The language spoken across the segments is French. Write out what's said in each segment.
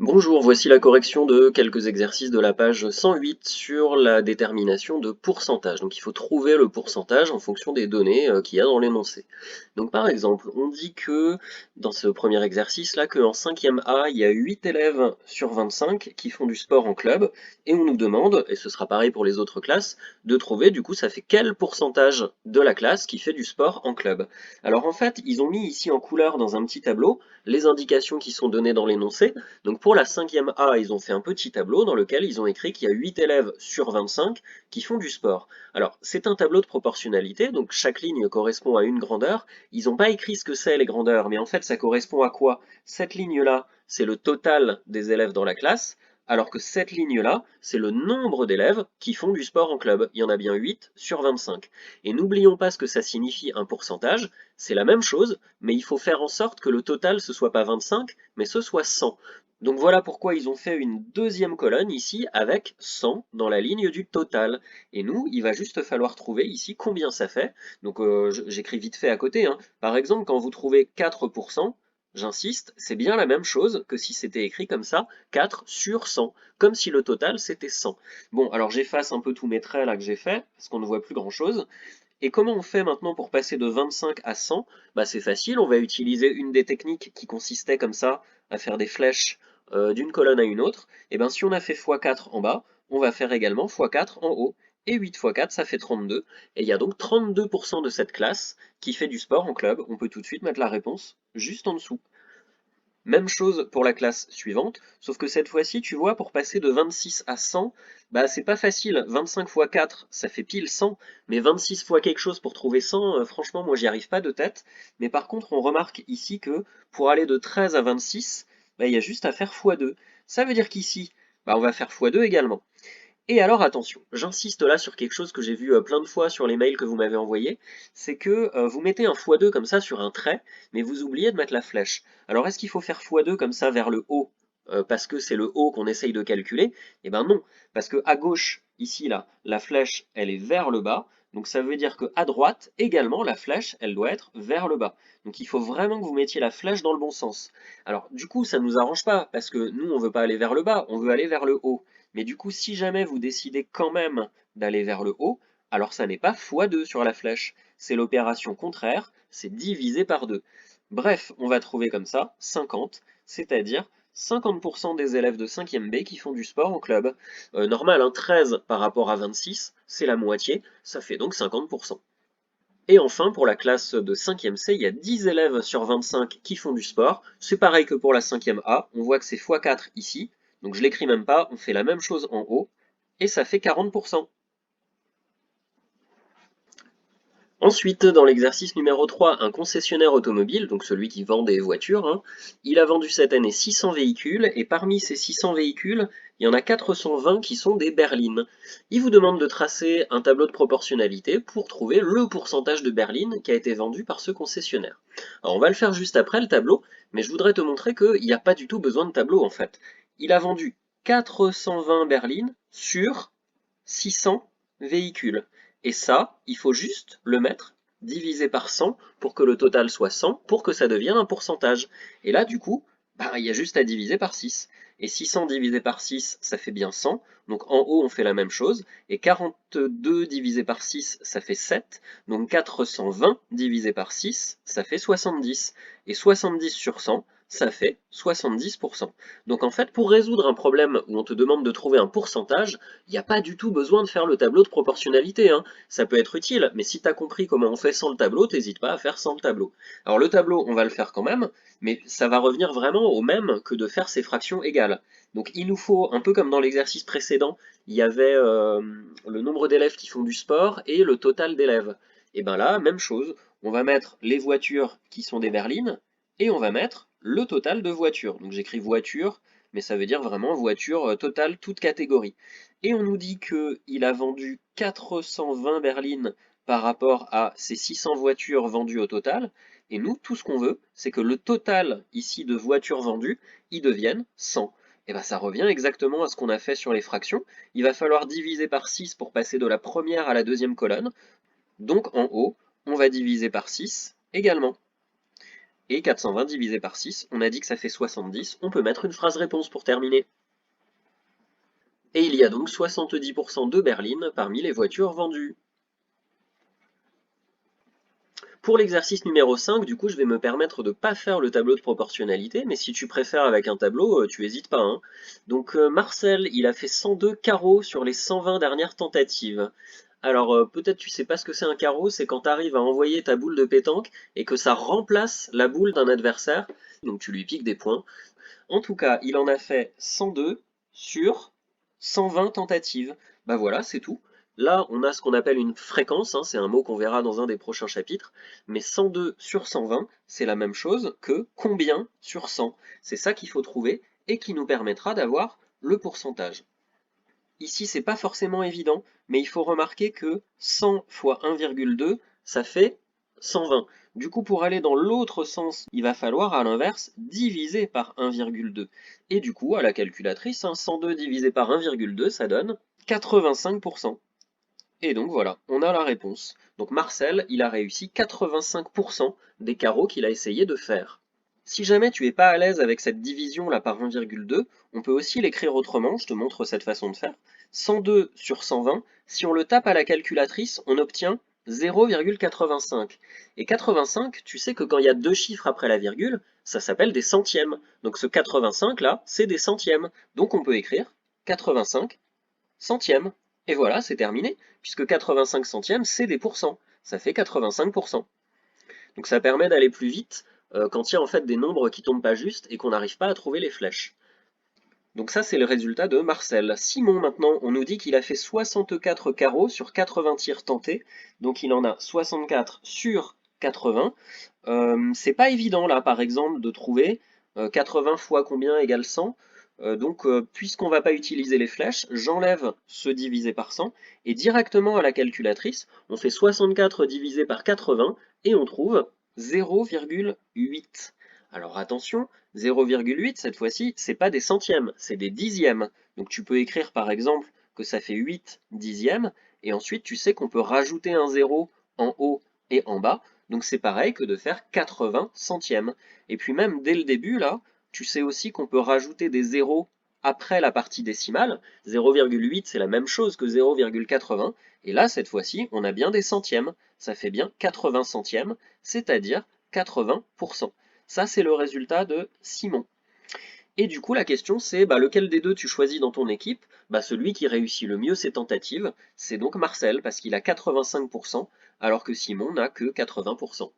Bonjour, voici la correction de quelques exercices de la page 108 sur la détermination de pourcentage. Donc il faut trouver le pourcentage en fonction des données qu'il y a dans l'énoncé. Donc par exemple, on dit que dans ce premier exercice là, qu'en 5e A, il y a 8 élèves sur 25 qui font du sport en club, et on nous demande, et ce sera pareil pour les autres classes, de trouver du coup ça fait quel pourcentage de la classe qui fait du sport en club. Alors en fait, ils ont mis ici en couleur dans un petit tableau les indications qui sont données dans l'énoncé. Donc pour la 5e A, ils ont fait un petit tableau dans lequel ils ont écrit qu'il y a 8 élèves sur 25 qui font du sport. Alors c'est un tableau de proportionnalité, donc chaque ligne correspond à une grandeur. Ils n'ont pas écrit ce que c'est les grandeurs, mais en fait ça correspond à quoi? Cette ligne-là, c'est le total des élèves dans la classe, alors que cette ligne-là, c'est le nombre d'élèves qui font du sport en club. Il y en a bien 8 sur 25. Et n'oublions pas ce que ça signifie un pourcentage, c'est la même chose, mais il faut faire en sorte que le total ce soit pas 25, mais ce soit 100. Donc voilà pourquoi ils ont fait une deuxième colonne ici avec 100 dans la ligne du total. Et nous, il va juste falloir trouver ici combien ça fait. Donc j'écris vite fait à côté, hein. Par exemple, quand vous trouvez 4%, j'insiste, c'est bien la même chose que si c'était écrit comme ça, 4 sur 100, comme si le total c'était 100. Bon, alors j'efface un peu tous mes traits là que j'ai fait, parce qu'on ne voit plus grand chose. Et comment on fait maintenant pour passer de 25 à 100? Bah c'est facile, on va utiliser une des techniques qui consistait comme ça à faire des flèches d'une colonne à une autre. Et bien si on a fait x4 en bas, on va faire également x4 en haut. Et 8 x 4, ça fait 32. Et il y a donc 32% de cette classe qui fait du sport en club. On peut tout de suite mettre la réponse juste en dessous. Même chose pour la classe suivante, sauf que cette fois-ci, tu vois, pour passer de 26 à 100, bah c'est pas facile. 25 fois 4, ça fait pile 100, mais 26 fois quelque chose pour trouver 100, franchement, moi j'y arrive pas de tête. Mais par contre, on remarque ici que pour aller de 13 à 26, bah, il y a juste à faire x2. Ça veut dire qu'ici, bah, on va faire x2 également. Et alors attention, j'insiste là sur quelque chose que j'ai vu plein de fois sur les mails que vous m'avez envoyés, c'est que vous mettez un x2 comme ça sur un trait, mais vous oubliez de mettre la flèche. Alors est-ce qu'il faut faire x2 comme ça vers le haut, parce que c'est le haut qu'on essaye de calculer? Eh ben non, parce que à gauche, ici là, la flèche elle est vers le bas, donc ça veut dire que à droite également la flèche elle doit être vers le bas. Donc il faut vraiment que vous mettiez la flèche dans le bon sens. Alors du coup ça nous arrange pas, parce que nous on veut pas aller vers le bas, on veut aller vers le haut. Mais du coup, si jamais vous décidez quand même d'aller vers le haut, alors ça n'est pas x2 sur la flèche, c'est l'opération contraire, c'est divisé par 2. Bref, on va trouver comme ça 50, c'est-à-dire 50% des élèves de 5e B qui font du sport en club. Normal, hein, 13 par rapport à 26, c'est la moitié, ça fait donc 50%. Et enfin, pour la classe de 5e C, il y a 10 élèves sur 25 qui font du sport. C'est pareil que pour la 5e A, on voit que c'est x4 ici, donc je l'écris même pas, on fait la même chose en haut, et ça fait 40%. Ensuite, dans l'exercice numéro 3, un concessionnaire automobile, donc celui qui vend des voitures, hein, il a vendu cette année 600 véhicules, et parmi ces 600 véhicules, il y en a 420 qui sont des berlines. Il vous demande de tracer un tableau de proportionnalité pour trouver le pourcentage de berlines qui a été vendu par ce concessionnaire. Alors on va le faire juste après le tableau, mais je voudrais te montrer qu'il n'y a pas du tout besoin de tableau en fait. Il a vendu 420 berlines sur 600 véhicules. Et ça, il faut juste le mettre divisé par 100 pour que le total soit 100, pour que ça devienne un pourcentage. Et là, du coup, bah, il y a juste à diviser par 6. Et 600 divisé par 6, ça fait bien 100. Donc en haut, on fait la même chose. Et 42 divisé par 6, ça fait 7. Donc 420 divisé par 6, ça fait 70. Et 70 sur 100, ça fait 70%. Donc en fait, pour résoudre un problème où on te demande de trouver un pourcentage, il n'y a pas du tout besoin de faire le tableau de proportionnalité, hein. Ça peut être utile, mais si tu as compris comment on fait sans le tableau, t'hésites pas à faire sans le tableau. Alors le tableau, on va le faire quand même, mais ça va revenir vraiment au même que de faire ces fractions égales. Donc il nous faut, un peu comme dans l'exercice précédent, il y avait le nombre d'élèves qui font du sport et le total d'élèves. Et bien là, même chose, on va mettre les voitures qui sont des berlines, et on va mettre le total de voitures. Donc j'écris voiture, mais ça veut dire vraiment voiture totale, toute catégorie. Et on nous dit qu'il a vendu 420 berlines par rapport à ces 600 voitures vendues au total. Et nous, tout ce qu'on veut, c'est que le total ici de voitures vendues, il devienne 100. Et bien ça revient exactement à ce qu'on a fait sur les fractions. Il va falloir diviser par 6 pour passer de la première à la deuxième colonne. Donc en haut, on va diviser par 6 également. Et 420 divisé par 6, on a dit que ça fait 70, on peut mettre une phrase réponse pour terminer. Et il y a donc 70% de berlines parmi les voitures vendues. Pour l'exercice numéro 5, du coup, je vais me permettre de ne pas faire le tableau de proportionnalité, mais si tu préfères avec un tableau, tu hésites pas, hein. Donc Marcel, il a fait 102 carreaux sur les 120 dernières tentatives. Alors peut-être tu sais pas ce que c'est un carreau, c'est quand tu arrives à envoyer ta boule de pétanque et que ça remplace la boule d'un adversaire, donc tu lui piques des points. En tout cas, il en a fait 102 sur 120 tentatives. Bah voilà, c'est tout. Là, on a ce qu'on appelle une fréquence, hein, c'est un mot qu'on verra dans un des prochains chapitres, mais 102 sur 120, c'est la même chose que combien sur 100. C'est ça qu'il faut trouver et qui nous permettra d'avoir le pourcentage. Ici, c'est pas forcément évident, mais il faut remarquer que 100 fois 1,2, ça fait 120. Du coup, pour aller dans l'autre sens, il va falloir, à l'inverse, diviser par 1,2. Et du coup, à la calculatrice, 102 divisé par 1,2, ça donne 85%. Et donc voilà, on a la réponse. Donc Marcel, il a réussi 85% des carreaux qu'il a essayé de faire. Si jamais tu n'es pas à l'aise avec cette division là par 1,2, on peut aussi l'écrire autrement, je te montre cette façon de faire. 102 sur 120, si on le tape à la calculatrice, on obtient 0,85. Et 85, tu sais que quand il y a deux chiffres après la virgule, ça s'appelle des centièmes. Donc ce 85 là, c'est des centièmes. Donc on peut écrire 85 centièmes. Et voilà, c'est terminé, puisque 85 centièmes, c'est des pourcents. Ça fait 85%. Donc ça permet d'aller plus vite quand il y a en fait des nombres qui tombent pas juste et qu'on n'arrive pas à trouver les flèches. Donc ça c'est le résultat de Marcel. Simon maintenant, on nous dit qu'il a fait 64 carreaux sur 80 tirs tentés, donc il en a 64 sur 80. C'est pas évident là par exemple de trouver 80 fois combien égale 100. Donc puisqu'on va pas utiliser les flèches, j'enlève ce divisé par 100 et directement à la calculatrice, on fait 64 divisé par 80 et on trouve 0,8. Alors attention, 0,8 cette fois-ci, c'est pas des centièmes, c'est des dixièmes. Donc tu peux écrire par exemple que ça fait 8 dixièmes et ensuite tu sais qu'on peut rajouter un 0 en haut et en bas. Donc c'est pareil que de faire 80 centièmes. Et puis même dès le début là, tu sais aussi qu'on peut rajouter des zéros après la partie décimale. 0,8 c'est la même chose que 0,80. Et là cette fois-ci, on a bien des centièmes. Ça fait bien 80 centièmes, c'est-à-dire 80%. Ça, c'est le résultat de Simon. Et du coup, la question c'est lequel des deux tu choisis dans ton équipe? Celui qui réussit le mieux ses tentatives, c'est donc Marcel, parce qu'il a 85%, alors que Simon n'a que 80%.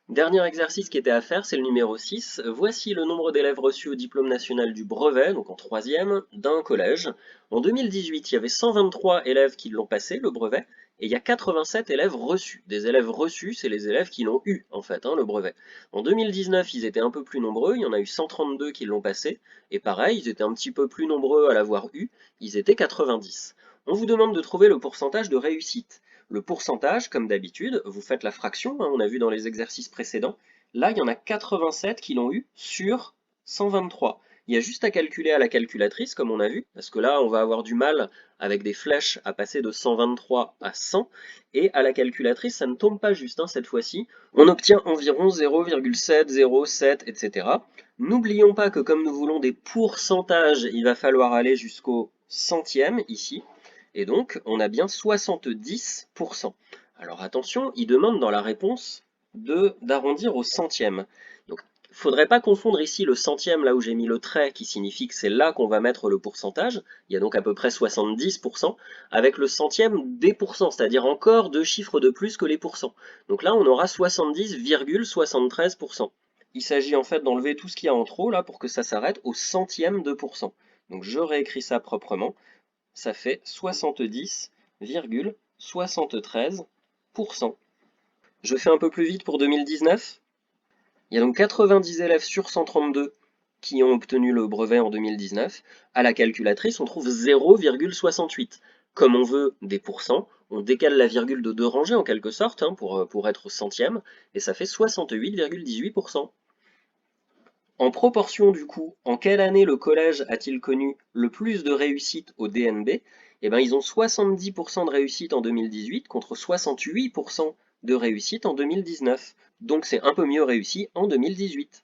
Dernier exercice qui était à faire, c'est le numéro 6. Voici le nombre d'élèves reçus au diplôme national du brevet, donc en troisième, d'un collège. En 2018, il y avait 123 élèves qui l'ont passé, le brevet, et il y a 87 élèves reçus. Des élèves reçus, c'est les élèves qui l'ont eu, en fait, le brevet. En 2019, ils étaient un peu plus nombreux, il y en a eu 132 qui l'ont passé, et pareil, ils étaient un petit peu plus nombreux à l'avoir eu, ils étaient 90. On vous demande de trouver le pourcentage de réussite. Le pourcentage, comme d'habitude, vous faites la fraction, on a vu dans les exercices précédents. Là, il y en a 87 qui l'ont eu sur 123. Il y a juste à calculer à la calculatrice, comme on a vu, parce que là, on va avoir du mal avec des flèches à passer de 123 à 100, et à la calculatrice, ça ne tombe pas juste cette fois-ci. On obtient environ 0,707, etc. N'oublions pas que comme nous voulons des pourcentages, il va falloir aller jusqu'au centième, ici. Et donc, on a bien 70%. Alors attention, il demande dans la réponse d'arrondir au centième. Donc, il ne faudrait pas confondre ici le centième, là où j'ai mis le trait, qui signifie que c'est là qu'on va mettre le pourcentage, il y a donc à peu près 70%, avec le centième des pourcents, c'est-à-dire encore deux chiffres de plus que les pourcents. Donc là, on aura 70,73%. Il s'agit en fait d'enlever tout ce qu'il y a en trop, là, pour que ça s'arrête au centième de pourcent. Donc je réécris ça proprement. Ça fait 70,73%. Je fais un peu plus vite pour 2019. Il y a donc 90 élèves sur 132 qui ont obtenu le brevet en 2019. À la calculatrice, on trouve 0,68. Comme on veut des pourcents, on décale la virgule de 2 rangées en quelque sorte pour être au centième, et ça fait 68,18%. En proportion du coup, en quelle année le collège a-t-il connu le plus de réussite au DNB? eh ben, ils ont 70% de réussite en 2018 contre 68% de réussite en 2019. Donc c'est un peu mieux réussi en 2018.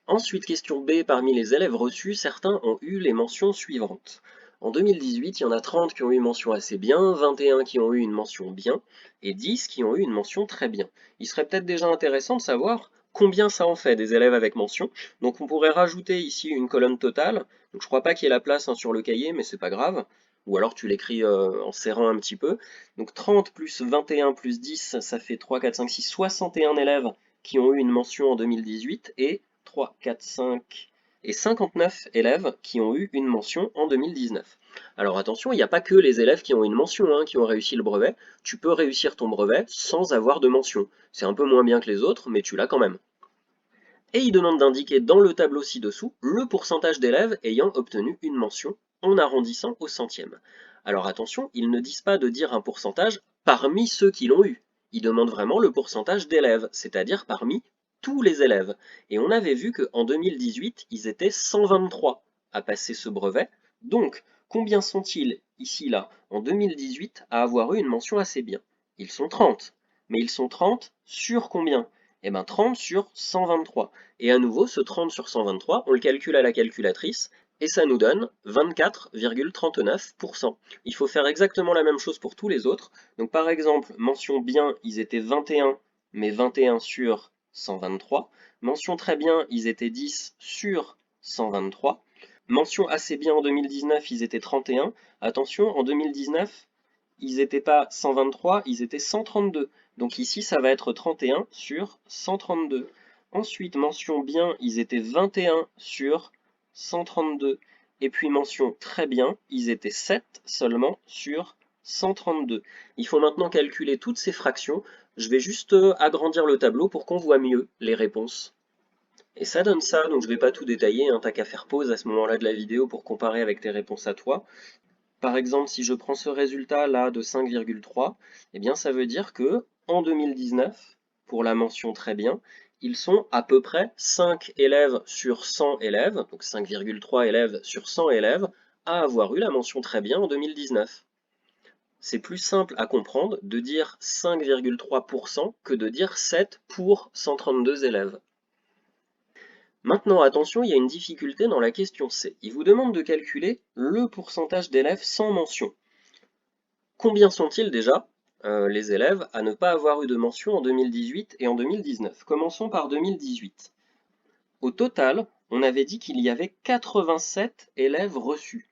Ensuite, question B, parmi les élèves reçus, certains ont eu les mentions suivantes. En 2018, il y en a 30 qui ont eu une mention assez bien, 21 qui ont eu une mention bien, et 10 qui ont eu une mention très bien. Il serait peut-être déjà intéressant de savoir combien ça en fait des élèves avec mention. Donc on pourrait rajouter ici une colonne totale. Donc je crois pas qu'il y ait la place hein, sur le cahier, mais c'est pas grave. Ou alors tu l'écris en serrant un petit peu. Donc 30 plus 21 plus 10, ça fait 3, 4, 5, 6, 61 élèves qui ont eu une mention en 2018 et 3, 4, 5 et 59 élèves qui ont eu une mention en 2019. Alors attention, il n'y a pas que les élèves qui ont une mention, hein, qui ont réussi le brevet. Tu peux réussir ton brevet sans avoir de mention. C'est un peu moins bien que les autres, mais tu l'as quand même. Et il demande d'indiquer dans le tableau ci-dessous le pourcentage d'élèves ayant obtenu une mention en arrondissant au centième. Alors attention, ils ne disent pas de dire un pourcentage parmi ceux qui l'ont eu. Ils demandent vraiment le pourcentage d'élèves, c'est-à-dire parmi tous les élèves. Et on avait vu qu'en 2018, ils étaient 123 à passer ce brevet. Donc, combien sont-ils ici, là, en 2018, à avoir eu une mention assez bien? Ils sont 30. Mais ils sont 30 sur combien? Eh bien 30 sur 123. Et à nouveau, ce 30 sur 123, on le calcule à la calculatrice, et ça nous donne 24,39%. Il faut faire exactement la même chose pour tous les autres. Donc par exemple, mention bien, ils étaient 21, mais 21 sur 123. Mention très bien, ils étaient 10 sur 123. Mention assez bien en 2019, ils étaient 31. Attention, en 2019, ils n'étaient pas 123, ils étaient 132. Donc ici, ça va être 31 sur 132. Ensuite, mention bien, ils étaient 21 sur 132. Et puis mention très bien, ils étaient 7 seulement sur 132. Il faut maintenant calculer toutes ces fractions. Je vais juste agrandir le tableau pour qu'on voit mieux les réponses. Et ça donne ça, donc je ne vais pas tout détailler, hein, t'as qu'à faire pause à ce moment-là de la vidéo pour comparer avec tes réponses à toi. Par exemple, si je prends ce résultat-là de 5,3, eh bien ça veut dire que en 2019, pour la mention très bien, ils sont à peu près 5 élèves sur 100 élèves, donc 5,3 élèves sur 100 élèves, à avoir eu la mention très bien en 2019. C'est plus simple à comprendre de dire 5,3% que de dire 7 pour 132 élèves. Maintenant, attention, il y a une difficulté dans la question C. Il vous demande de calculer le pourcentage d'élèves sans mention. Combien sont-ils déjà, les élèves, à ne pas avoir eu de mention en 2018 et en 2019? Commençons par 2018. Au total, on avait dit qu'il y avait 87 élèves reçus.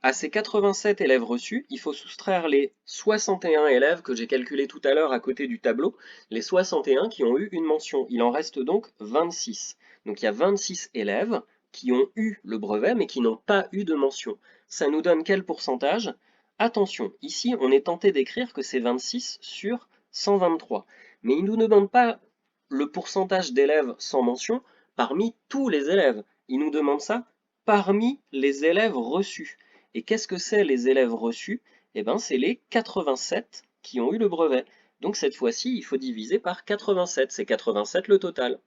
À ces 87 élèves reçus, il faut soustraire les 61 élèves que j'ai calculés tout à l'heure à côté du tableau, les 61 qui ont eu une mention. Il en reste donc 26. Donc il y a 26 élèves qui ont eu le brevet mais qui n'ont pas eu de mention. Ça nous donne quel pourcentage? Attention, ici on est tenté d'écrire que c'est 26 sur 123. Mais il ne nous demande pas le pourcentage d'élèves sans mention parmi tous les élèves. Il nous demande ça parmi les élèves reçus. Et qu'est-ce que c'est les élèves reçus? Eh bien, c'est les 87 qui ont eu le brevet. Donc cette fois-ci, il faut diviser par 87, c'est 87 le total.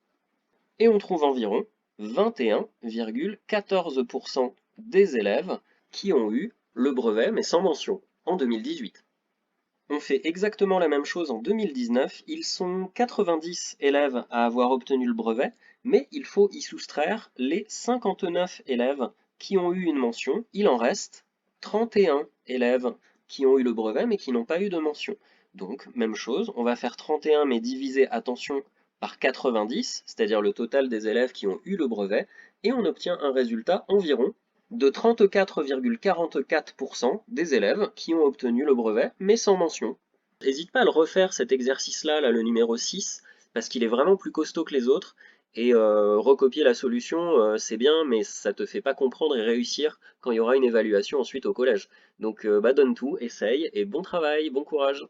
Et on trouve environ 21,14% des élèves qui ont eu le brevet, mais sans mention, en 2018. On fait exactement la même chose en 2019, ils sont 90 élèves à avoir obtenu le brevet, mais il faut y soustraire les 59 élèves qui ont eu une mention, il en reste 31 élèves qui ont eu le brevet mais qui n'ont pas eu de mention. Donc, même chose, on va faire 31 mais diviser, attention, par 90, c'est-à-dire le total des élèves qui ont eu le brevet, et on obtient un résultat environ de 34,44% des élèves qui ont obtenu le brevet, mais sans mention. N'hésite pas à le refaire cet exercice-là, là, le numéro 6, parce qu'il est vraiment plus costaud que les autres, et recopier la solution, c'est bien, mais ça te fait pas comprendre et réussir quand il y aura une évaluation ensuite au collège. Donc bah donne tout, essaye, et bon travail, bon courage.